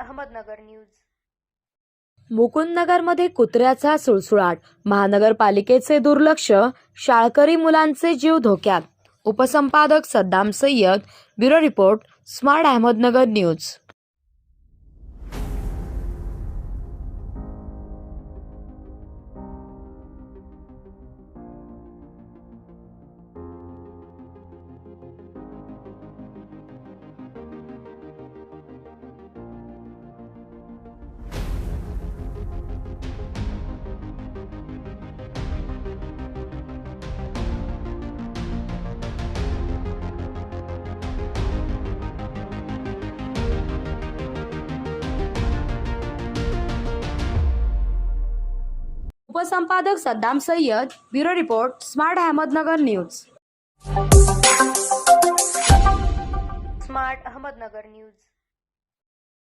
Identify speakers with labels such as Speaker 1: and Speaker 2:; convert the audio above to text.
Speaker 1: Ahmednagar news.
Speaker 2: मुकुंदनगरमध्ये कुत्र्याचा सुळसुळाट, महानगरपालिकेचे दुर्लक्ष, शाळकरी मुलांचे जीव धोक्यात. उपसंपादक Saddam Sayyad, bureau report, smart Ahmednagar news. उपसंपादक Saddam Sayyad, bureau report, smart Ahmednagar news.
Speaker 1: Smart Ahmednagar news.